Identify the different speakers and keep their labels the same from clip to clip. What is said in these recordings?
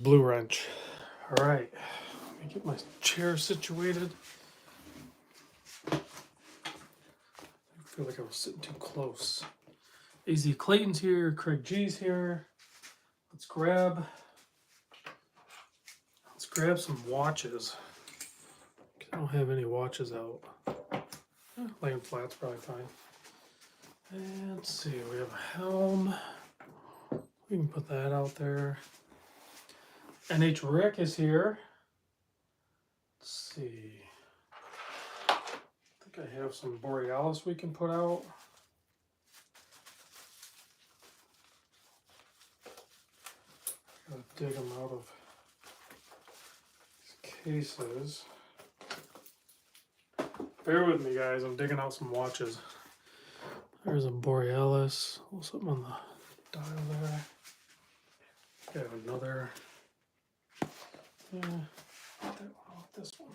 Speaker 1: Blue wrench. All right, let me get my chair situated. I feel like I was sitting too close. AZ Clayton's here, Craig G's here. Let's grab some watches. I don't have any watches out. Laying flat's probably fine. And let's see, we have a Helm. We can put that out there. NH Rick is here. Let's see. I think I have some Borealis we can put out. Gotta dig them out of these cases. Bear with me, guys. I'm digging out some watches. There's a Borealis. A little something on the dial there. I have another. Yeah, put that one off. This one.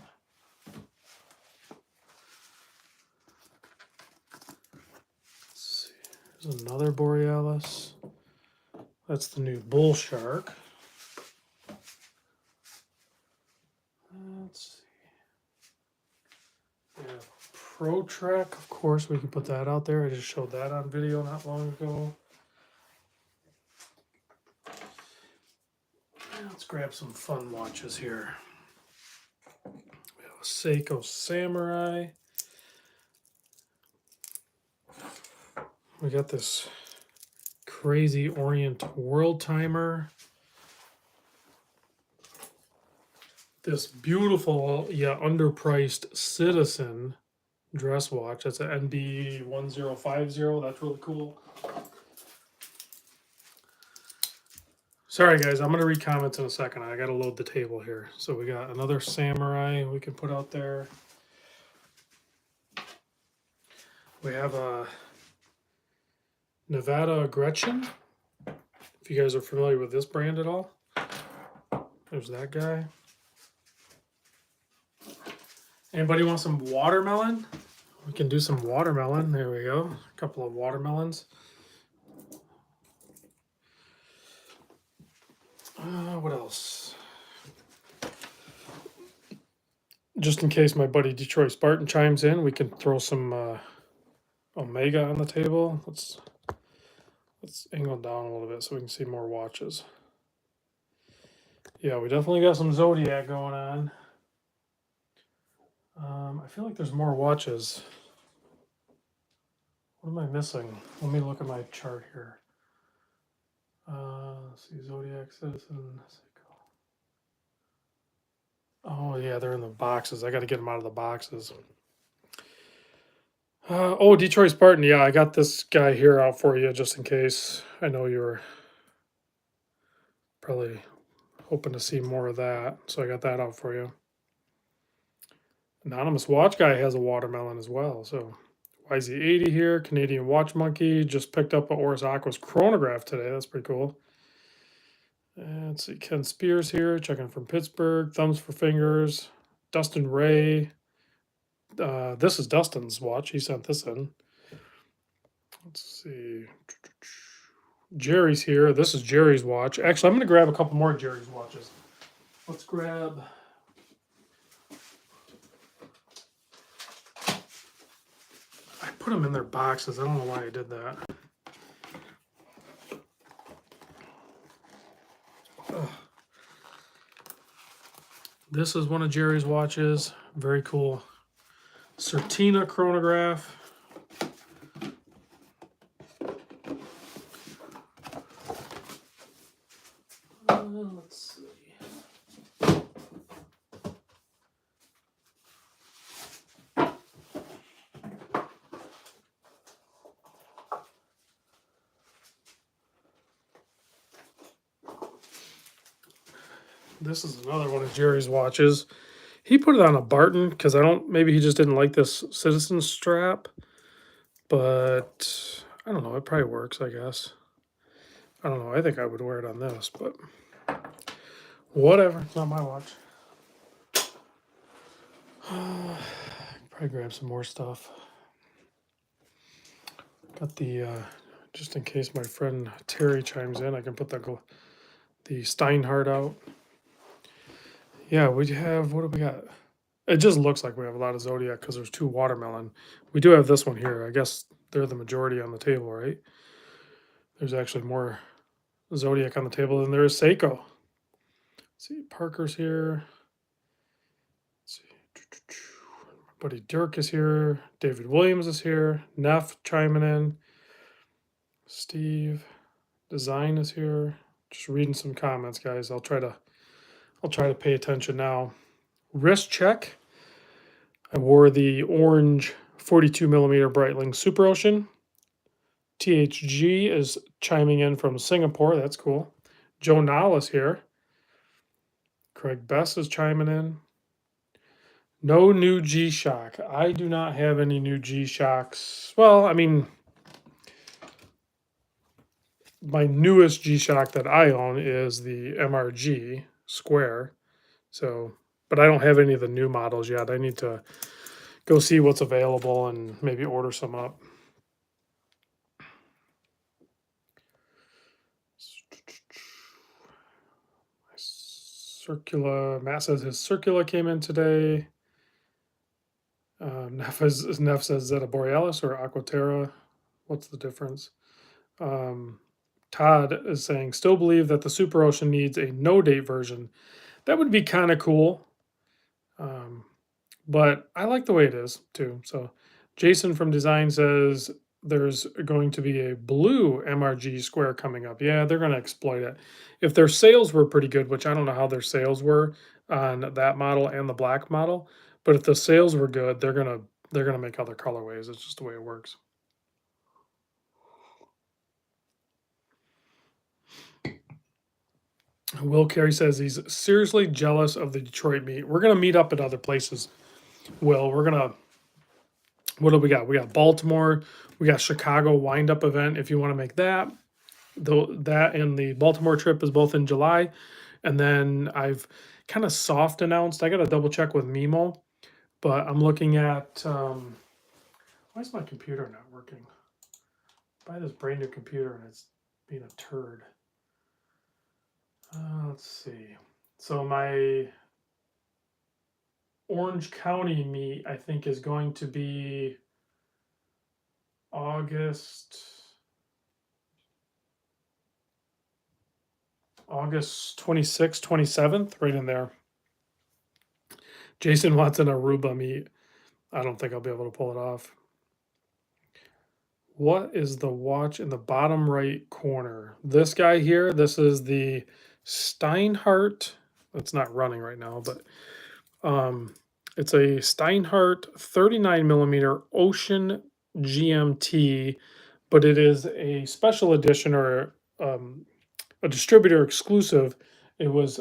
Speaker 1: Let's see. There's another Borealis. That's the new bull shark. Let's see. Yeah, Pro Trek. Of course, we can put that out there. I just showed that on video not long ago. Let's grab some fun watches here. We have a Seiko Samurai. We got this crazy Orient World Timer. This beautiful yet underpriced Citizen dress watch. That's an NB1050. That's really cool. Sorry guys, I'm gonna read comments in a second. I gotta load the table here. So we got another Samurai we can put out there. We have a Nivada Gretchen. If you guys are familiar with this brand at all. There's that guy. Anybody want some watermelon? We can do some watermelon. There we go. A couple of watermelons. What else? Just in case my buddy Detroit Spartan chimes in, we can throw some Omega on the table. Let's angle down a little bit so we can see more watches. Yeah, we definitely got some Zodiac going on. I feel like there's more watches. What am I missing? Let me look at my chart here. Let's see, Zodiac, Citizen, Seiko. Oh yeah, they're in the boxes. I got to get them out of the boxes. Oh, Detroit Spartan. Yeah, I got this guy here out for you just in case. I know you were probably hoping to see more of that, so I got that out for you. Anonymous Watch Guy has a watermelon as well. So YZ80 here, Canadian Watch Monkey. Just picked up a Oris Aquas chronograph today. That's pretty cool. And let's see, Ken Spears here, checking from Pittsburgh. Thumbs for Fingers. Dustin Ray. This is Dustin's watch. He sent this in. Let's see. Jerry's here. This is Jerry's watch. Actually, I'm going to grab a couple more Jerry's watches. Let's grab... I put them in their boxes. I don't know why I did that. Ugh. This is one of Jerry's watches. Very cool. Certina chronograph. Let's see. This is another one of Jerry's watches. He put it on a Barton because maybe he just didn't like this Citizen strap. But I don't know, it probably works, I guess. I don't know, I think I would wear it on this, but whatever, it's not my watch. Probably grab some more stuff. Got the, just in case my friend Terry chimes in, I can put the Steinhardt out. Yeah, we have, what do we got? It just looks like we have a lot of Zodiac because there's 2 watermelon. We do have this one here. I guess they're the majority on the table, right? There's actually more Zodiac on the table than there is Seiko. Let's see, Parker's here. Let's see. My buddy Dirk is here. David Williams is here. Neff chiming in. Steve. Design is here. Just reading some comments, guys. I'll try to pay attention now. Wrist check. I wore the orange 42 millimeter Breitling Super Ocean. THG is chiming in from Singapore. That's cool. Joe Nall is here. Craig Bess is chiming in. No new G-Shock. I do not have any new G-Shocks. Well, I mean, my newest G-Shock that I own is the MRG Square. So, but I don't have any of the new models yet. I need to go see what's available and maybe order some up. Circula, Matt says his Circula came in today. Neff says, is that a Borealis or Aquaterra? What's the difference? Todd is saying, still believe that the Super Ocean needs a no date version. That would be kind of cool. But I like the way it is too. So Jason from Design says there's going to be a blue MRG Square coming up. Yeah, they're going to exploit it. If their sales were pretty good, which I don't know how their sales were on that model and the black model, but if the sales were good, they're gonna make other colorways. It's just the way it works. Will Carey says he's seriously jealous of the Detroit meet. We're gonna meet up at other places. Will, what do we got? We got Baltimore, we got Chicago wind up event. If you want to make that, that and the Baltimore trip is both in July. And then I've kind of soft announced. I got to double check with Mimo, but I'm looking at. Why is my computer not working? Buy this brand new computer and it's being a turd. Let's see. So my Orange County meet, I think, is going to be August 26th, 27th, right in there. Jason wants an Aruba meet. I don't think I'll be able to pull it off. What is the watch in the bottom right corner? This guy here, this is the Steinhardt. It's not running right now, but it's a Steinhardt 39 millimeter Ocean GMT, but it is a special edition or a distributor exclusive. It was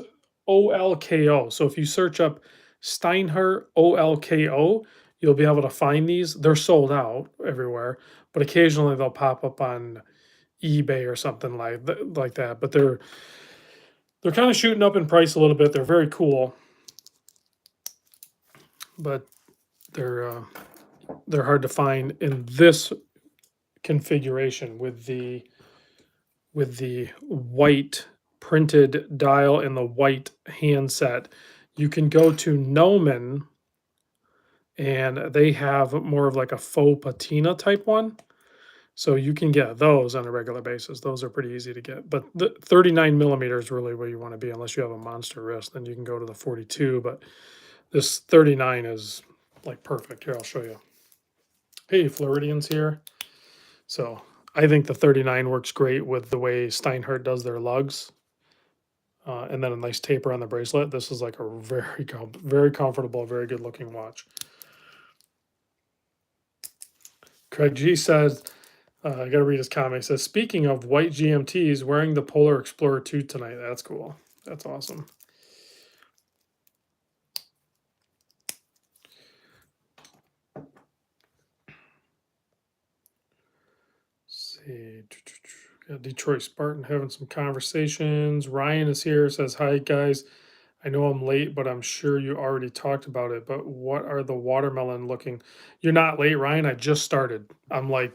Speaker 1: OLKO. So if you search up Steinhardt OLKO, you'll be able to find these. They're sold out everywhere, but occasionally they'll pop up on eBay or something like that. But they're kind of shooting up in price a little bit. They're very cool, but they're hard to find in this configuration with the white printed dial and the white handset. You can go to Noman and they have more of like a faux patina type one. So you can get those on a regular basis. Those are pretty easy to get. But the 39 millimeter is really where you want to be, unless you have a monster wrist. Then you can go to the 42. But this 39 is like perfect. Here, I'll show you. Hey, Floridian's here. So I think the 39 works great with the way Steinhardt does their lugs. And then a nice taper on the bracelet. This is like a very comfortable, very good looking watch. Craig G says, I got to read his comment. He says, speaking of white GMTs, wearing the Polar Explorer 2 tonight. That's cool. That's awesome. Let's see. Got Detroit Spartan having some conversations. Ryan is here, says, hi, guys. I know I'm late, but I'm sure you already talked about it. But what are the watermelon looking? You're not late, Ryan. I just started. I'm like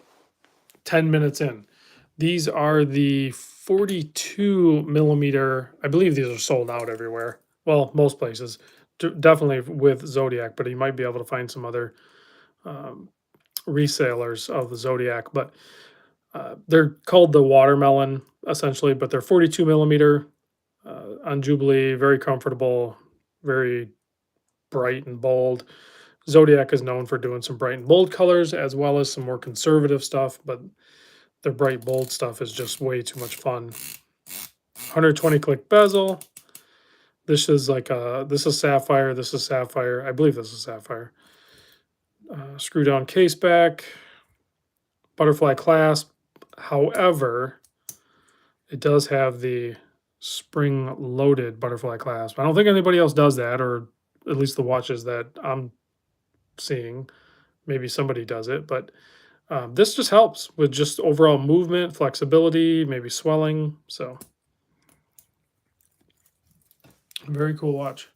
Speaker 1: 10 minutes in. These are the 42 millimeter. I believe these are sold out everywhere. Well, most places, definitely with Zodiac, but you might be able to find some other um, resellers of the Zodiac. But they're called the watermelon essentially, but they're 42 millimeter on Jubilee, very comfortable, very bright and bold. Zodiac is known for doing some bright and bold colors as well as some more conservative stuff, but their bright bold stuff is just way too much fun. 120 click bezel. This is sapphire. This is sapphire. I believe this is sapphire. Screw down case back, butterfly clasp. However, it does have the spring loaded butterfly clasp. I don't think anybody else does that, or at least the watches that I'm seeing. Maybe somebody does it, but this just helps with just overall movement, flexibility, maybe swelling. So, very cool watch.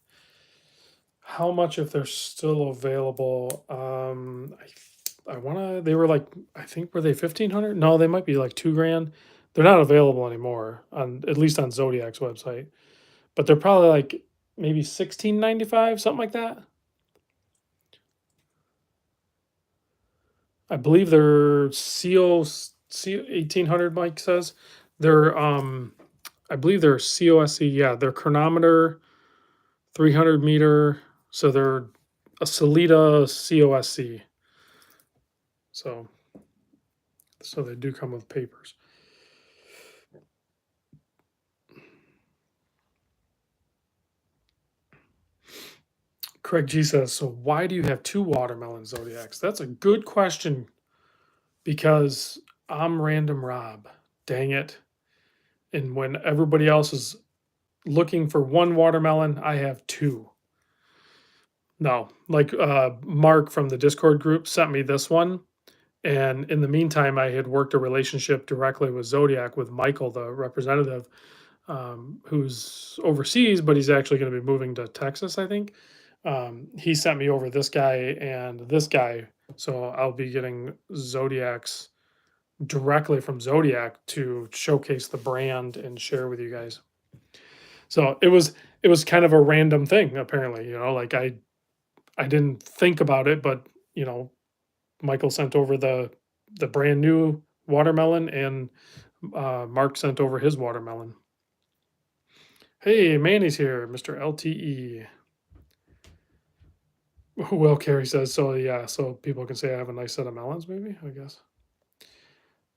Speaker 1: How much if they're still available? I wanna. They were like, I think were they 1,500? No, they might be like 2 grand. They're not available anymore on at least on Zodiac's website, but they're probably like maybe 16.95, something like that. I believe they're CO 1800. Mike says they're I believe they're COSC. Yeah, they're chronometer 300 meter. So they're a Solita COSC. So they do come with papers. Craig G says, so why do you have two watermelon Zodiacs? That's a good question because I'm Random Rob. Dang it. And when everybody else is looking for one watermelon, I have two. No, like Mark from the Discord group sent me this one. And in the meantime, I had worked a relationship directly with Zodiac with Michael, the representative, who's overseas, but he's actually going to be moving to Texas, I think. He sent me over this guy and this guy. So I'll be getting Zodiacs directly from Zodiac to showcase the brand and share with you guys. So it was kind of a random thing, apparently, like I didn't think about it, but Michael sent over the brand new watermelon, and Mark sent over his watermelon. Hey, Manny's here, Mr. LTE. Well, Carrie says so. Yeah, so people can say I have a nice set of melons, maybe. I guess.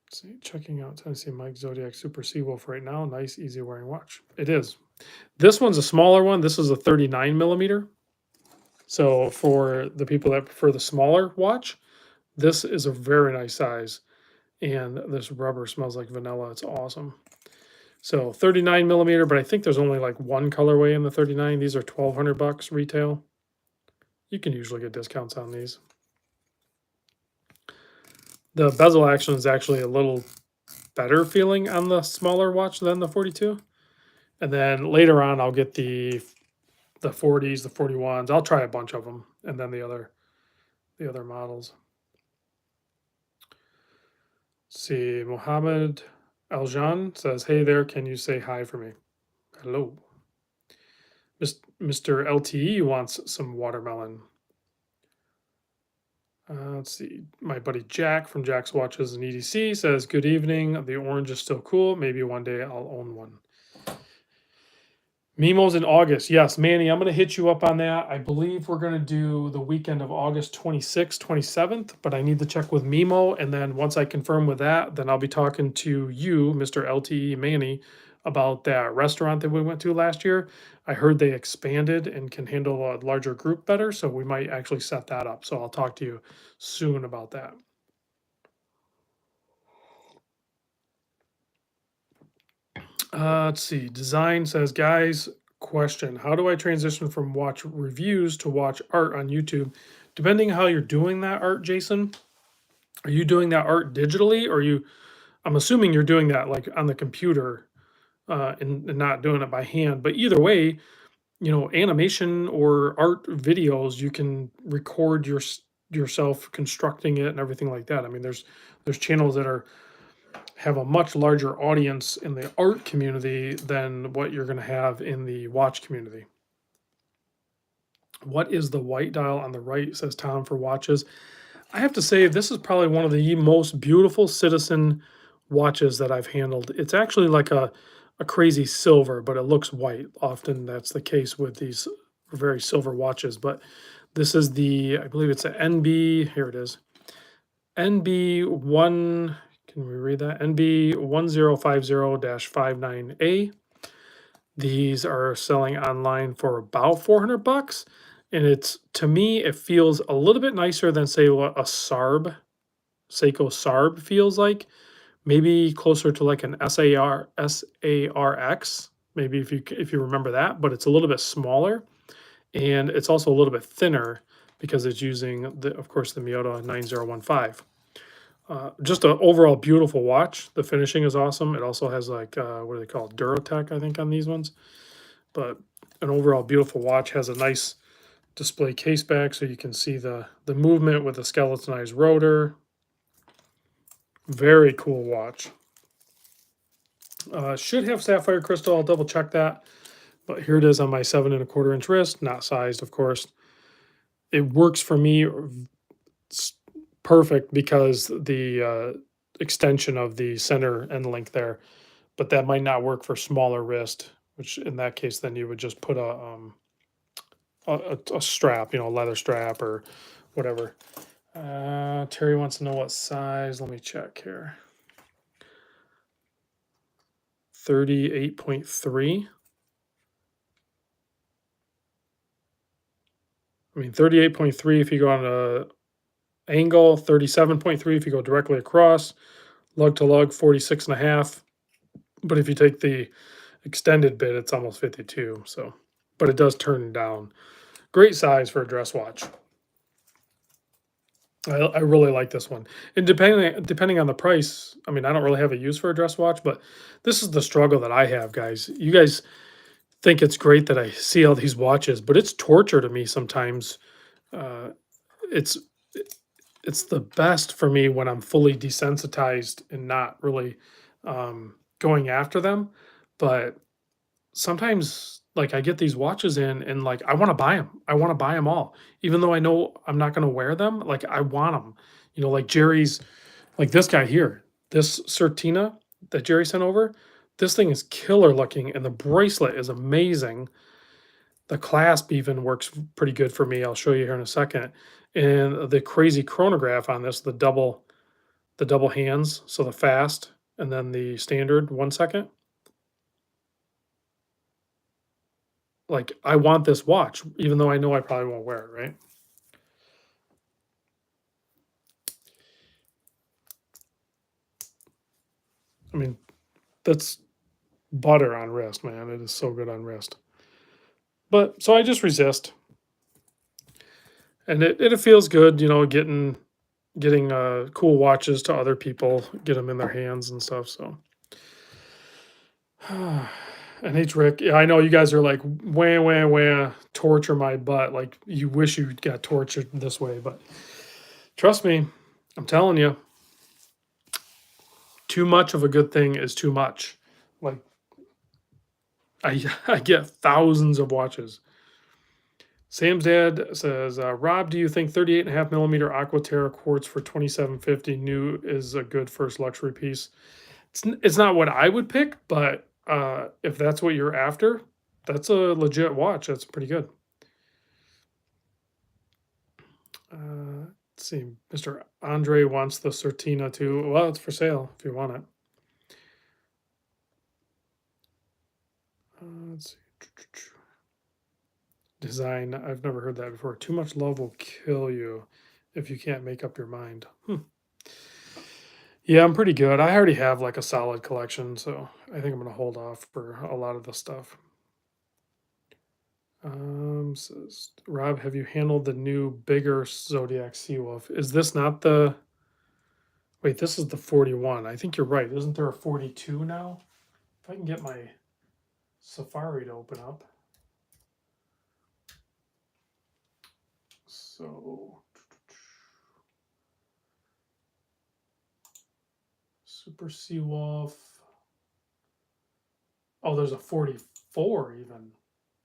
Speaker 1: Let's see, checking out Tennessee Mike Zodiac Super Seawolf right now. Nice, easy wearing watch. It is. This one's a smaller one. This is a 39 millimeter. So for the people that prefer the smaller watch, this is a very nice size. And this rubber smells like vanilla. It's awesome. So 39 millimeter, but I think there's only like one colorway in the 39. These are $1,200 retail. You can usually get discounts on these. The bezel action is actually a little better feeling on the smaller watch than the 42. And then later on, I'll get the 40s, the 41s. I'll try a bunch of them, and then the other models. Let's see, Mohammed Aljan says, "Hey there, can you say hi for me?" Hello. Mr. LTE wants some watermelon. Let's see. My buddy Jack from Jack's Watches and EDC says, "Good evening. The orange is still cool. Maybe one day I'll own one." Mimos in August. Yes, Manny, I'm going to hit you up on that. I believe we're going to do the weekend of August 26th, 27th, but I need to check with Mimo. And then once I confirm with that, then I'll be talking to you, Mr. LTE Manny, about that restaurant that we went to last year. I heard they expanded and can handle a larger group better, so we might actually set that up. So I'll talk to you soon about that. Let's see. Design says, guys, question. How do I transition from watch reviews to watch art on YouTube? Depending how you're doing that art, Jason, are you doing that art digitally, or I'm assuming you're doing that like on the computer and not doing it by hand. But either way, animation or art videos, you can record yourself constructing it and everything like that. I mean, there's channels that have a much larger audience in the art community than what you're going to have in the watch community. What is the white dial on the right? Says Tom for watches. I have to say, this is probably one of the most beautiful Citizen watches that I've handled. It's actually like a crazy silver, but it looks white. Often that's the case with these very silver watches. But this is the, I believe it's an NB, here it is. NB1, can we read that? NB1050-59A. These are selling online for about 400 bucks. And it's, to me, it feels a little bit nicer than, say, what a Seiko Sarb feels like. Maybe closer to like an SARX. Maybe if you remember that, but it's a little bit smaller, and it's also a little bit thinner because it's using of course, the Miyota 9015. Just an overall beautiful watch. The finishing is awesome. It also has like what do they call it? Durotech, I think, on these ones. But an overall beautiful watch. Has a nice display case back, so you can see the movement with the skeletonized rotor. Very cool watch. Should have sapphire crystal. I'll double check that. But here it is on my 7 1/4 inch wrist. Not sized, of course. It works for me. It's perfect because the extension of the center end link there. But that might not work for smaller wrist, which in that case, then you would just put a strap, a leather strap or whatever. Terry wants to know what size. Let me check here. 38.3. I mean, 38.3 if you go on a angle, 37.3 if you go directly across, lug to lug, 46.5. But if you take the extended bit, it's almost 52. So, but it does turn down. Great size for a dress watch. I really like this one. And depending on the price, I mean, I don't really have a use for a dress watch, but this is the struggle that I have, guys. You guys think it's great that I see all these watches, but it's torture to me sometimes. Uh, it's it's the best for me when I'm fully desensitized and not really going after them. But sometimes, like, I get these watches in and like I want to buy them. I want to buy them all, even though I know I'm not going to wear them. Like I want them, like Jerry's, like this guy here, this Certina that Jerry sent over. This thing is killer looking, and the bracelet is amazing. The clasp even works pretty good for me. I'll show you here in a second. And the crazy chronograph on this, the double hands, so the fast and then the standard 1 second. Like I want this watch, even though I know I probably won't wear it, right? I mean, that's butter on wrist, man. It is so good on wrist. But so I just resist. And it feels good, getting cool watches to other people, get them in their hands and stuff. So, and H Rick, yeah, I know you guys are like, wah, wah, wah, torture my butt. Like you wish you got tortured this way, but trust me, I'm telling you, too much of a good thing is too much. Like I, I get thousands of watches. Sam's dad says, Rob, do you think 38.5 millimeter Aquaterra quartz for 2750 new is a good first luxury piece? It's not what I would pick, but if that's what you're after, that's a legit watch. That's pretty good. Let's see. Mr. Andre wants the Certina too. Well, it's for sale if you want it. Let's see. Design. I've never heard that before. Too much love will kill you if you can't make up your mind. Yeah, I'm pretty good. I already have like a solid collection, so I think I'm gonna hold off for a lot of the stuff. Says Rob, have you handled the new bigger Zodiac Seawolf? Is this not the? Wait, this is the 41. I think you're right. Isn't there a 42 now? If I can get my Safari to open up. So Super Seawolf. Oh, there's a 44 even.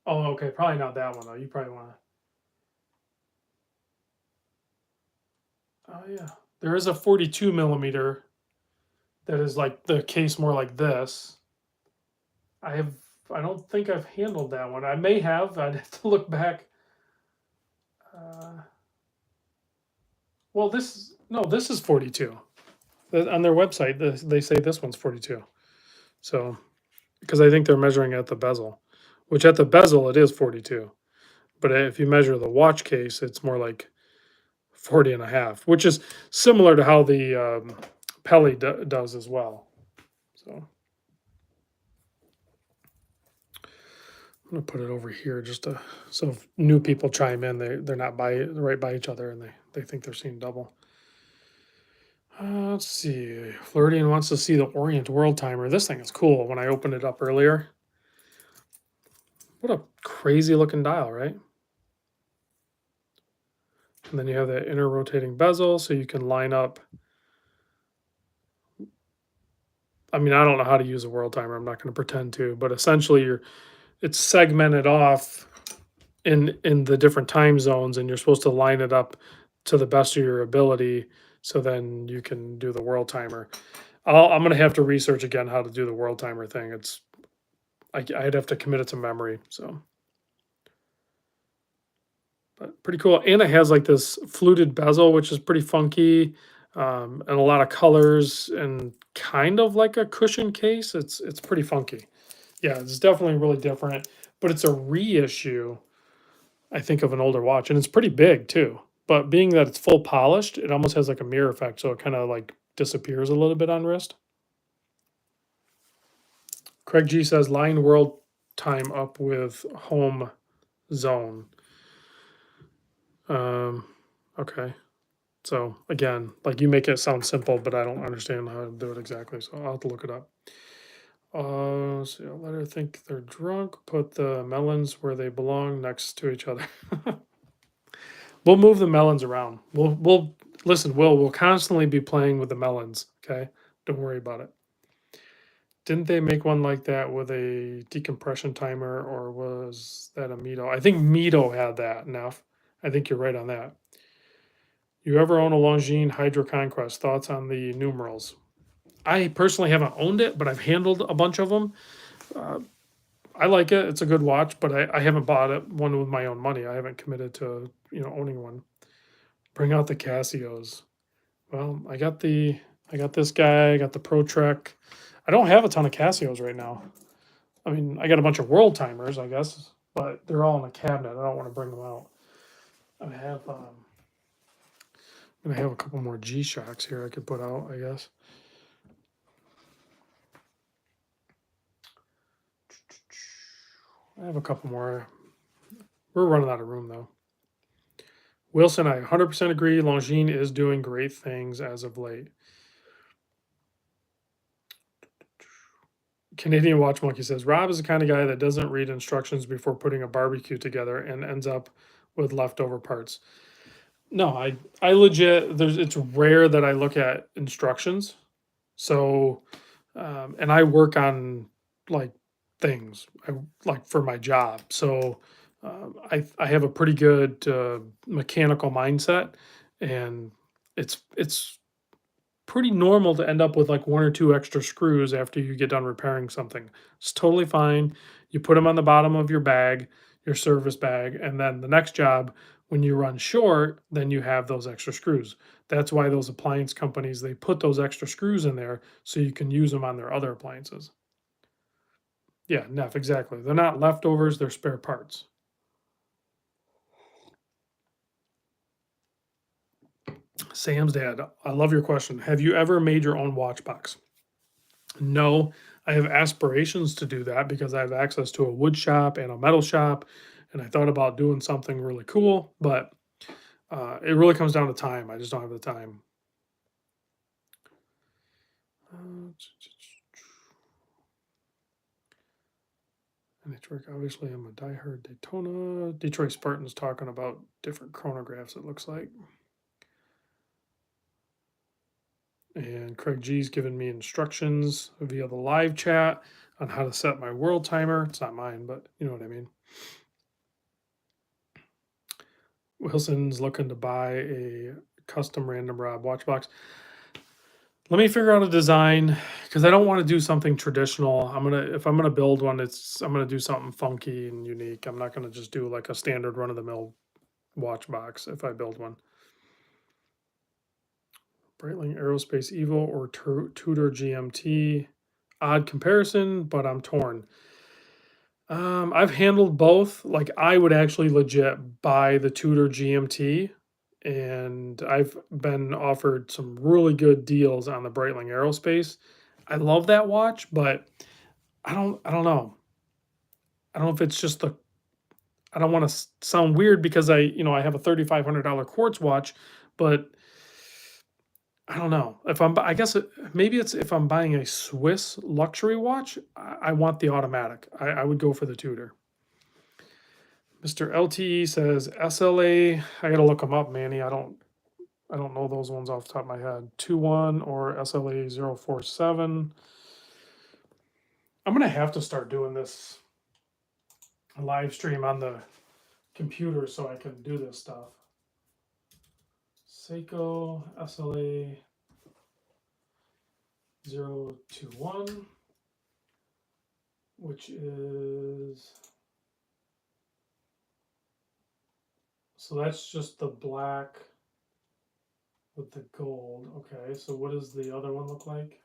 Speaker 1: Oh, okay. Probably not that one though. You probably want to. Oh yeah, there is a 42 millimeter that is like the case more like this. I don't think I've handled that one. I may have. I'd have to look back. Uh, well, this is 42. On their website, they say this one's 42. So, because I think they're measuring at the bezel, which at the bezel it is 42. But if you measure the watch case, it's more like 40 and a half, which is similar to how the Pelly does as well. So I'm gonna put it over here just to, so if new people chime in, they're not right by each other and they think they're seeing double. Let's see. Floridian wants to see the Orient World Timer. This thing is cool. When I opened it up earlier, what a crazy looking dial, right? And then you have that inner rotating bezel, so you can line up. I mean, I don't know how to use a world timer. I'm not going to pretend to, but essentially, it's segmented off in the different time zones, and you're supposed to line it up to the best of your ability. So then you can do the world timer. I'm going to have to research again how to do the world timer thing. I'd have to commit it to memory. So, but pretty cool. And it has like this fluted bezel, which is pretty funky, and a lot of colors and kind of like a cushion case. It's pretty funky. Yeah, it's definitely really different, but it's a reissue, I think, of an older watch, and it's pretty big too. But being that it's full polished, it almost has like a mirror effect, so it kind of like disappears a little bit on wrist. Craig G says line world time up with home zone. Okay. So again, like you make it sound simple, but I don't understand how to do it exactly. So I'll have to look it up. So yeah, let her think they're drunk. Put the melons where they belong next to each other. We'll move the melons around. We'll listen, we'll constantly be playing with the melons. Okay. Don't worry about it. Didn't they make one like that with a decompression timer, or was that a Mito? I think Mito had that, Neff. I think you're right on that. You ever own a Longines Hydro Conquest? Thoughts on the numerals? I personally haven't owned it, but I've handled a bunch of them. Uh, I like it. It's a good watch, but I haven't bought one with my own money. I haven't committed to owning one. Bring out the Casios. Well, I got this guy. I got the Pro Trek. I don't have a ton of Casios right now. I mean, I got a bunch of world timers, I guess, but they're all in a cabinet. I don't want to bring them out. I have I'm gonna have a couple more G Shocks here I could put out, I guess. I have a couple more. We're running out of room though. Wilson, I 100% agree. Longines is doing great things as of late. Canadian Watch Monkey says Rob is the kind of guy that doesn't read instructions before putting a barbecue together and ends up with leftover parts. No, I legit. It's rare that I look at instructions. So, and I work on like things like for my job. So, I have a pretty good mechanical mindset, and it's pretty normal to end up with like one or two extra screws after you get done repairing something. It's totally fine. You put them on the bottom of your bag, your service bag, and then the next job, when you run short, then you have those extra screws. That's why those appliance companies, they put those extra screws in there so you can use them on their other appliances. Yeah, Neff, exactly. They're not leftovers, they're spare parts. Sam's dad, I love your question. Have you ever made your own watch box? No, I have aspirations to do that because I have access to a wood shop and a metal shop, and I thought about doing something really cool, but it really comes down to time. I just don't have the time. Detroit, obviously, I'm a diehard Daytona. Detroit Spartans talking about different chronographs, it looks like. And Craig G's given me instructions via the live chat on how to set my world timer. It's not mine, but you know what I mean. Wilson's looking to buy a custom random Rob watch box. Let me figure out a design because I don't want to do something traditional. If I'm gonna build one, I'm gonna do something funky and unique. I'm not gonna just do like a standard run of the mill watch box if I build one. Breitling Aerospace Evo or Tudor GMT. Odd comparison, but I'm torn. I've handled both. Like I would actually legit buy the Tudor GMT, and I've been offered some really good deals on the Breitling Aerospace. I love that watch, but I don't know. I don't know if it's just the I don't want to sound weird because I have a $3,500 quartz watch, but I don't know if I guess maybe it's if I'm buying a Swiss luxury watch, I want the automatic. I would go for the Tudor. Mr. LTE says SLA. I gotta look them up, Manny. I don't know those ones off the top of my head. 2.1 or SLA 047. I'm gonna have to start doing this live stream on the computer so I can do this stuff. Seiko SLA 021, which is, so that's just the black with the gold. Okay, so what does the other one look like?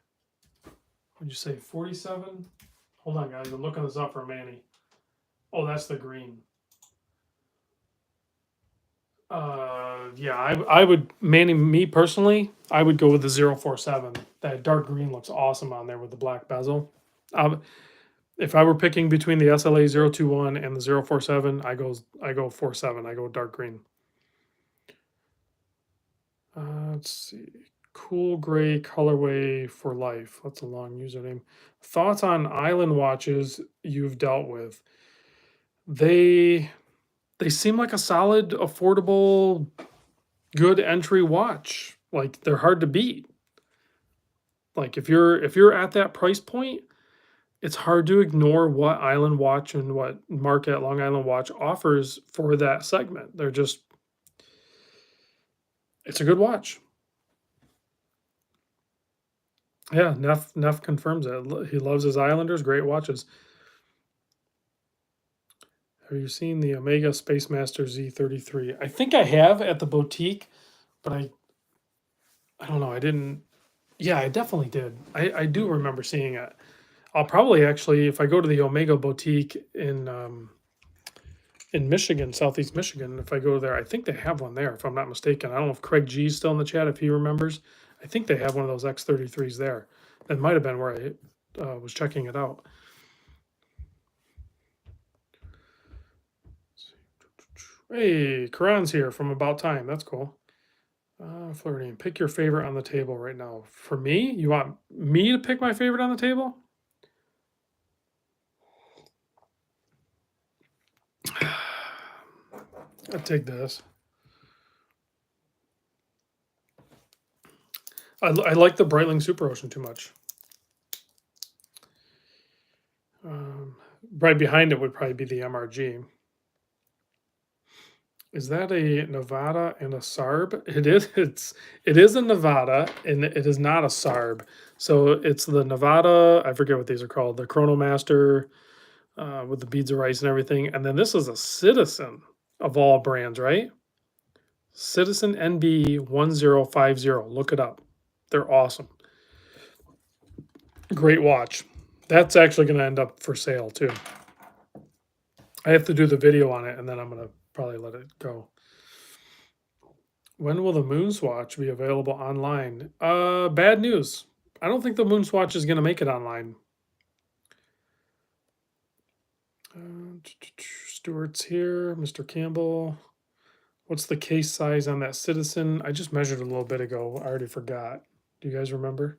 Speaker 1: Would you say 47? Hold on, guys. I'm looking this up for Manny. Oh, that's the green. Yeah, I would, Manny, me personally, I would go with the 047. That dark green looks awesome on there with the black bezel. If I were picking between the SLA 021 and the 047, I go 47. I go dark green. Let's see. Cool gray colorway for life. That's a long username. Thoughts on island watches you've dealt with? They seem like a solid, affordable, good entry watch. Like they're hard to beat. Like if you're at that price point, it's hard to ignore what Island Watch and what Market Long Island Watch offers for that segment. It's a good watch. Yeah, Neff confirms it. He loves his Islanders. Great watches. Have you seen the Omega Space Master Z33? I think I have at the boutique, but I don't know. I didn't. Yeah, I definitely did. I do remember seeing it. I'll probably actually, if I go to the Omega boutique in Michigan, Southeast Michigan, if I go there, I think they have one there, if I'm not mistaken. I don't know if Craig G's still in the chat, if he remembers. I think they have one of those X33s there. That might have been where I was checking it out. Hey, Karan's here from About Time. That's cool. Flirting. Pick your favorite on the table right now. For me? You want me to pick my favorite on the table? I'll take this. I like the Breitling Super Ocean too much. Right behind it would probably be the MRG. Is that a Nivada and a Sarb? It is. It is a Nivada and it is not a Sarb. So it's the Nivada. I forget what these are called. The Chronomaster with the beads of rice and everything. And then this is a Citizen of all brands, right? Citizen NB 1050. Look it up. They're awesome. Great watch. That's actually going to end up for sale too. I have to do the video on it and then I'm going to probably let it go. When will the MoonSwatch be available online? Bad news. I don't think the MoonSwatch is going to make it online. Stewart's here. Mr. Campbell. What's the case size on that Citizen? I just measured a little bit ago. I already forgot. Do you guys remember?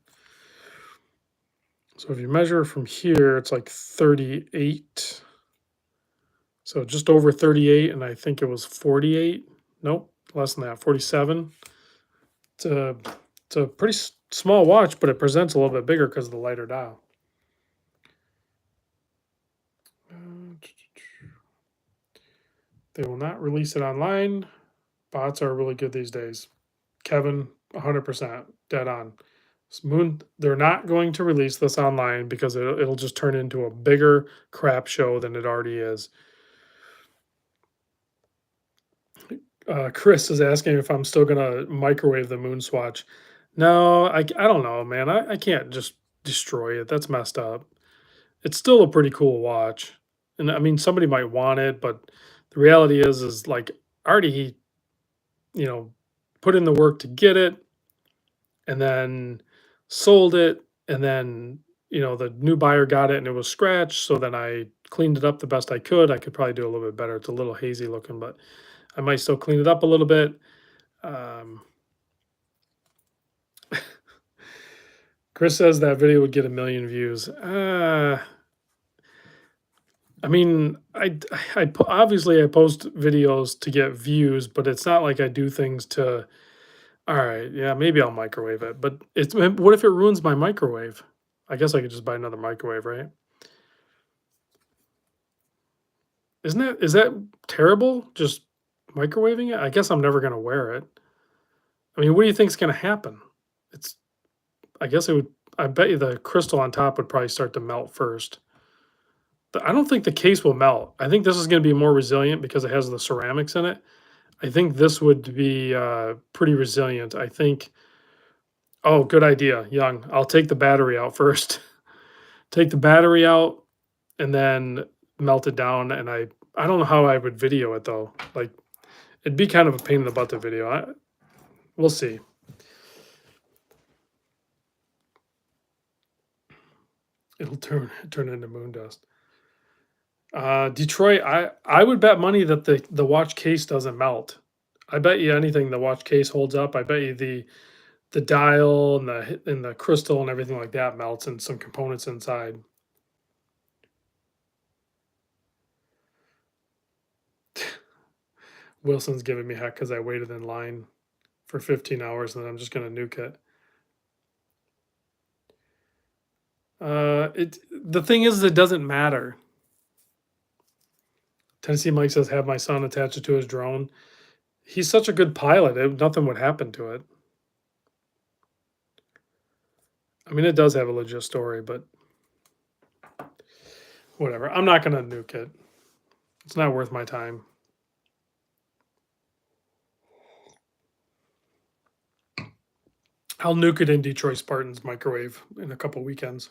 Speaker 1: So if you measure from here, it's like 38. So just over 38, and I think it was 48. Nope, less than that, 47. It's a pretty small watch, but it presents a little bit bigger because of the lighter dial. They will not release it online. Bots are really good these days. Kevin, 100%, dead on. They're not going to release this online because it'll just turn into a bigger crap show than it already is. Chris is asking if I'm still gonna microwave the MoonSwatch. No, I don't know, man. I can't just destroy it. That's messed up. It's still a pretty cool watch, and I mean somebody might want it, but the reality is like already you know put in the work to get it, and then sold it, and then the new buyer got it and it was scratched. So then I cleaned it up the best I could. I could probably do a little bit better. It's a little hazy looking, but I might still clean it up a little bit. Um, Chris says that video would get 1 million views. I mean, obviously I post videos to get views, but it's not like I do things to. All right, yeah, maybe I'll microwave it, but what if it ruins my microwave? I guess I could just buy another microwave, right? Is that terrible? Just microwaving it? I guess I'm never gonna wear it. I mean, what do you think's gonna happen? It's I guess it would. I bet you the crystal on top would probably start to melt first. I don't think the case will melt. I think this is going to be more resilient because it has the ceramics in it. I think this would be pretty resilient. I think. Oh, good idea, Young. I'll take the battery out first. Take the battery out and then melt it down. And I don't know how I would video it though. Like it'd be kind of a pain in the butt to video. We'll see. It'll turn into moon dust. Detroit, I would bet money that the watch case doesn't melt. I bet you anything the watch case holds up. I bet you the dial and the crystal and everything like that melts and some components inside. Wilson's giving me heck because I waited in line for 15 hours and then I'm just gonna nuke it. The thing is, it doesn't matter. Tennessee Mike says, have my son attach it to his drone. He's such a good pilot. Nothing would happen to it. I mean, it does have a legit story, but whatever. I'm not going to nuke it. It's not worth my time. I'll nuke it in Detroit Spartans microwave in a couple weekends.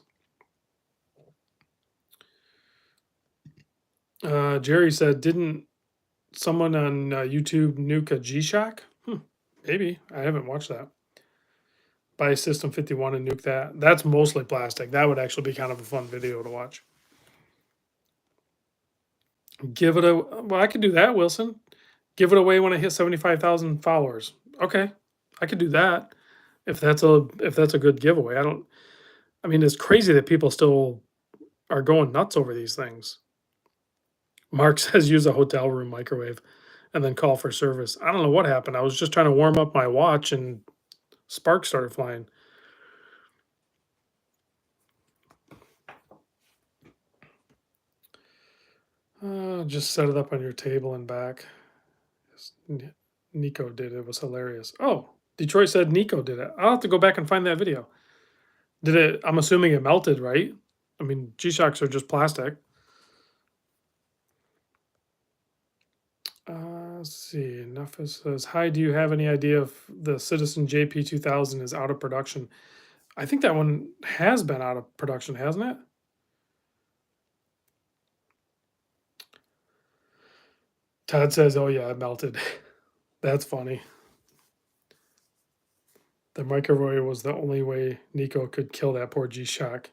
Speaker 1: Jerry said, didn't someone on YouTube nuke a G-Shock? Maybe. I haven't watched that. Buy a System 51 and nuke that. That's mostly plastic. That would actually be kind of a fun video to watch. Well, I could do that, Wilson. Give it away when I hit 75,000 followers. Okay, I could do that if that's a good giveaway. I mean, it's crazy that people still are going nuts over these things. Mark says use a hotel room microwave and then call for service. I don't know what happened. I was just trying to warm up my watch and sparks started flying. Just set it up on your table and back. Nico did it. It was hilarious. Oh, Detroit said Nico did it. I'll have to go back and find that video. Did it? I'm assuming it melted, right? I mean, G-Shocks are just plastic. Let's see. Nufus says, hi, do you have any idea if the Citizen JP2000 is out of production? I think that one has been out of production, hasn't it? Todd says, oh yeah, it melted. That's funny. The microwave was the only way Nico could kill that poor G-Shock.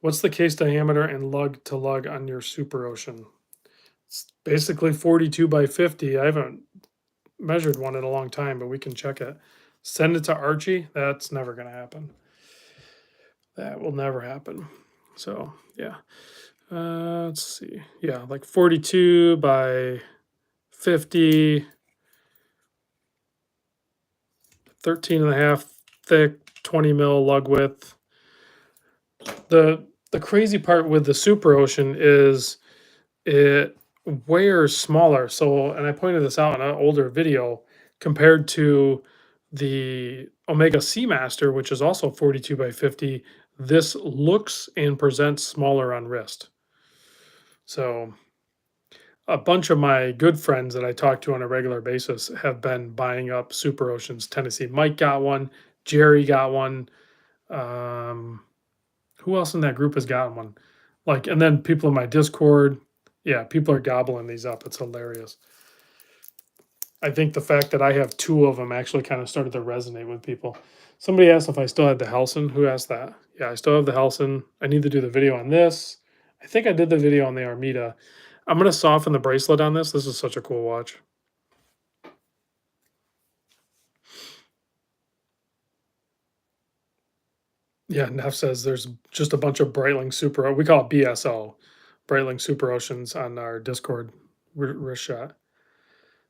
Speaker 1: What's the case diameter and lug to lug on your Super Ocean? It's basically 42 by 50. I haven't measured one in a long time, but we can check it. Send it to Archie. That's never going to happen. That will never happen. So, yeah. Let's see. Yeah, like 42 by 50. 13 and a half thick, 20 mil lug width. The crazy part with the Super Ocean is it wears smaller. So, and I pointed this out in an older video compared to The Omega Seamaster, which is also 42 by 50, this looks and presents smaller on wrist. So a bunch of my good friends that I talk to on a regular basis have been buying up Super Oceans. Tennessee Mike got one, Jerry got one. Um, who else in that group has gotten one? Like, and then people in my Discord, yeah, people are gobbling these up. It's hilarious. I think the fact that I have two of them actually kind of started to resonate with people. Somebody asked if I still had the Helson. Who asked that? Yeah, I still have the Helson. I need to do the video on this. I think I did the video on the Armida. I'm going to soften the bracelet on this. This is such a cool watch. Yeah, Neff says there's just a bunch of Breitling Super, we call it BSO, Breitling Super Oceans on our Discord wrist shot.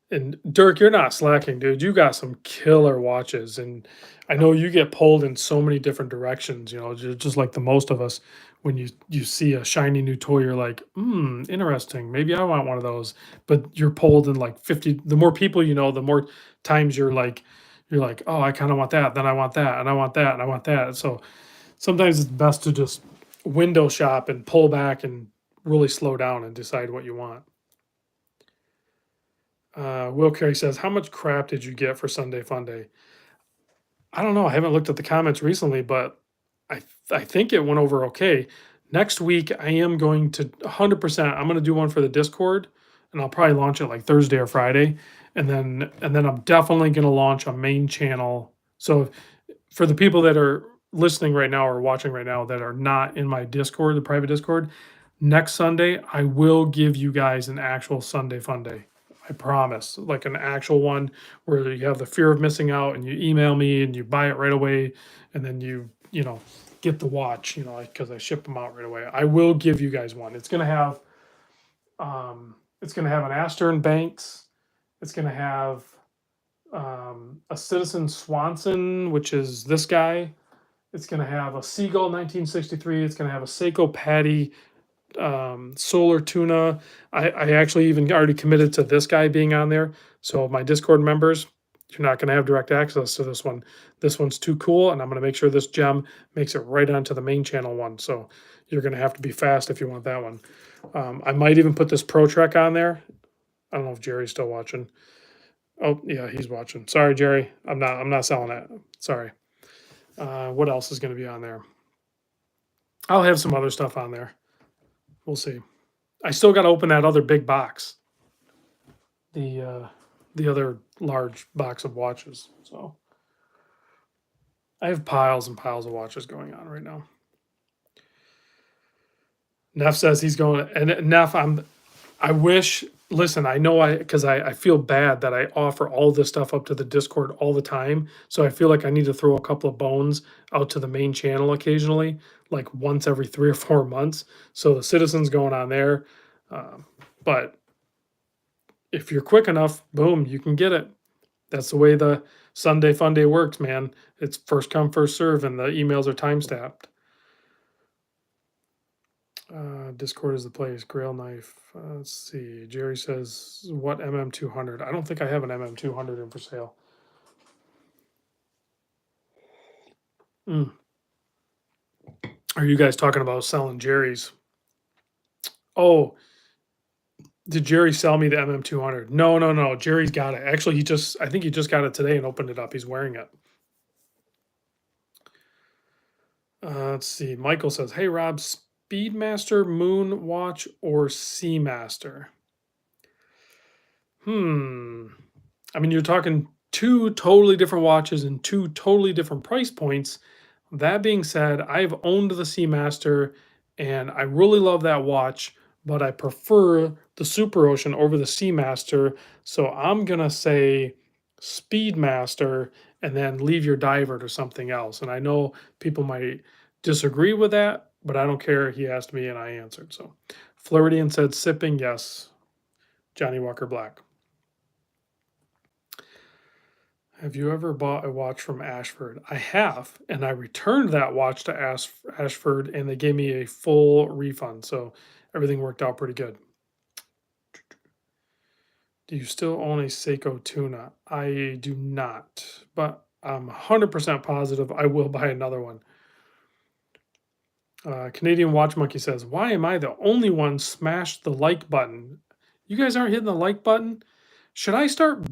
Speaker 1: And Dirk, you're not slacking, dude. You got some killer watches, and I know you get pulled in so many different directions. You know, just like the most of us. When you see a shiny new toy, you're like, interesting. Maybe I want one of those. But you're pulled in like 50. The more people you know, the more times you're like, oh, I kind of want that. Then I want that, and I want that, and I want that. So sometimes it's best to just window shop and pull back and really slow down and decide what you want. Will Carey says, "How much crap did you get for Sunday Fun Day?" I don't know. I haven't looked at the comments recently, but I think it went over okay. Next week, I am going to 100%. I'm going to do one for the Discord, and I'll probably launch it like Thursday or Friday, and then I'm definitely going to launch a main channel. So for the people that are listening right now or watching right now that are not in my Discord, the private Discord, next Sunday I will give you guys an actual Sunday Fun Day. I promise, like an actual one where you have the fear of missing out and you email me and you buy it right away and then you know, get the watch, you know, because I ship them out right away. I will give you guys one. It's gonna have an Astor and Banks. It's gonna have a Citizen Swanson, which is this guy. It's gonna have a Seagull 1963. It's gonna have a Seiko Patty solar tuna. I actually even already committed to this guy being on there. So my Discord members, you're not going to have direct access to this one. This one's too cool, and I'm going to make sure this gem makes it right onto the main channel one. So you're going to have to be fast if you want that one. I might even put this Pro Trek on there. I don't know if Jerry's still watching. Oh yeah, he's watching. Sorry, Jerry. I'm not selling it. Sorry. What else is going to be on there? I'll have some other stuff on there. We'll see. I still got to open that other big box, the other large box of watches. So I have piles and piles of watches going on right now. Neff says he's going, and Neff, I wish. Listen, I know because I feel bad that I offer all this stuff up to the Discord all the time. So I feel like I need to throw a couple of bones out to the main channel occasionally, like once every 3 or 4 months. So the citizens going on there, but if you're quick enough, boom, you can get it. That's the way the Sunday Fun Day works, man. It's first come, first serve, and the emails are time stamped. Discord is the place. Grail knife. Let's see. Jerry says, what MM200? I don't think I have an MM200 in for sale. Are you guys talking about selling Jerry's? Oh, did Jerry sell me the MM200? No. Jerry's got it. Actually, I think he just got it today and opened it up. He's wearing it. Let's see. Michael says, hey, Rob, Speedmaster, MoonSwatch, or Seamaster? I mean, you're talking two totally different watches and two totally different price points. That being said, I've owned the Seamaster and I really love that watch, but I prefer the Super Ocean over the Seamaster. So I'm going to say Speedmaster and then leave your diver to something else. And I know people might disagree with that, but I don't care. He asked me and I answered. So Floridian said sipping, yes. Johnny Walker Black. Have you ever bought a watch from Ashford? I have, and I returned that watch to Ashford, and they gave me a full refund. So everything worked out pretty good. Do you still own a Seiko Tuna? I do not, but I'm 100% positive I will buy another one. Canadian Watch Monkey says, "Why am I the only one smashed the like button? You guys aren't hitting the like button? Should I start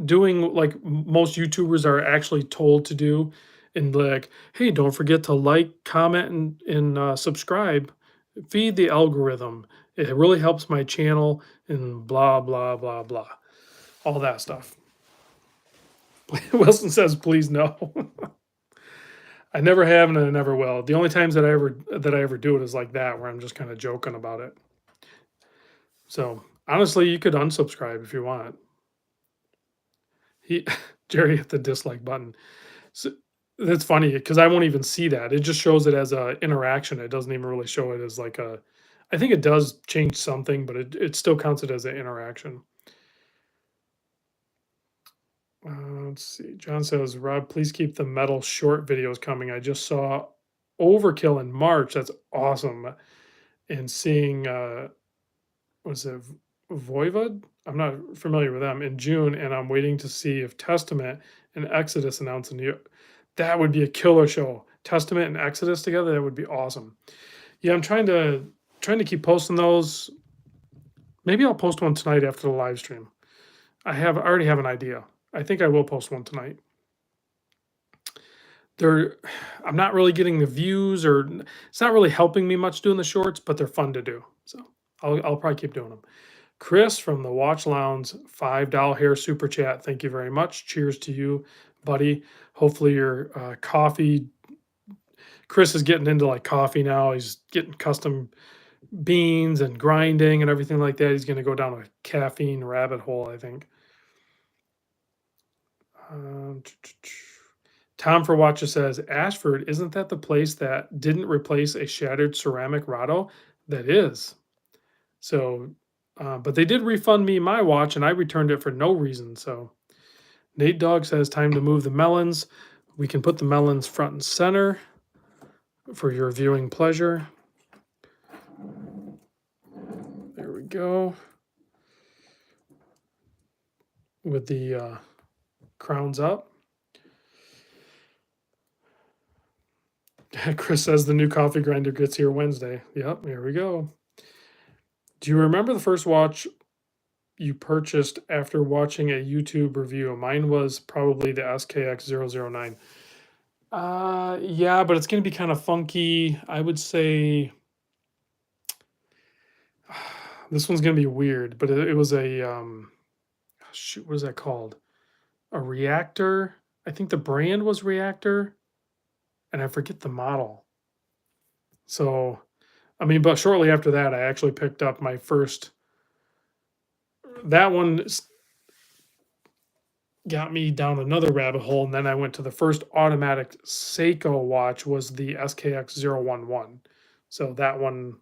Speaker 1: doing like most YouTubers are actually told to do, and like, hey, don't forget to like, comment, and subscribe. Feed the algorithm. It really helps my channel, and blah blah blah blah, all that stuff." Wilson says, "Please no." I never have, and I never will. The only times that I ever do it is like that, where I'm just kind of joking about it. So honestly, you could unsubscribe if you want. He Jerry hit the dislike button. So that's funny because I won't even see that. It just shows it as a interaction. It doesn't even really show it as like a. I think it does change something, but it still counts it as an interaction. Let's see. John says, "Rob, please keep the metal short videos coming. I just saw Overkill in March. That's awesome." And seeing was it Voivod? I'm not familiar with them in June, and I'm waiting to see if Testament and Exodus announce a new. That would be a killer show. Testament and Exodus together, that would be awesome. Yeah, I'm trying to keep posting those. Maybe I'll post one tonight after the live stream. I already have an idea. I think I will post one tonight. I'm not really getting the views, or it's not really helping me much doing the shorts, but they're fun to do. So I'll probably keep doing them. Chris from the Watch Lounge, $5 hair super chat. Thank you very much. Cheers to you, buddy. Hopefully your coffee. Chris is getting into like coffee now. He's getting custom beans and grinding and everything like that. He's going to go down a caffeine rabbit hole, I think. Tom for Watcher says, Ashford, isn't that the place that didn't replace a shattered ceramic Rado? That is. So, but they did refund me my watch, and I returned it for no reason. So, Nate Dogg says, time to move the melons. We can put the melons front and center for your viewing pleasure. There we go. With the crowns up. Chris says the new coffee grinder gets here Wednesday. Yep, here we go. Do you remember the first watch you purchased after watching a YouTube review? Mine was probably the SKX009. Yeah, but it's going to be kind of funky. I would say this one's going to be weird, but it was a shoot, what is that called? A reactor. I think the brand was Reactor, and I forget the model. So, I mean, but shortly after that, I actually picked up my first. That one got me down another rabbit hole, and then I went to the first automatic Seiko watch was the SKX011. So that one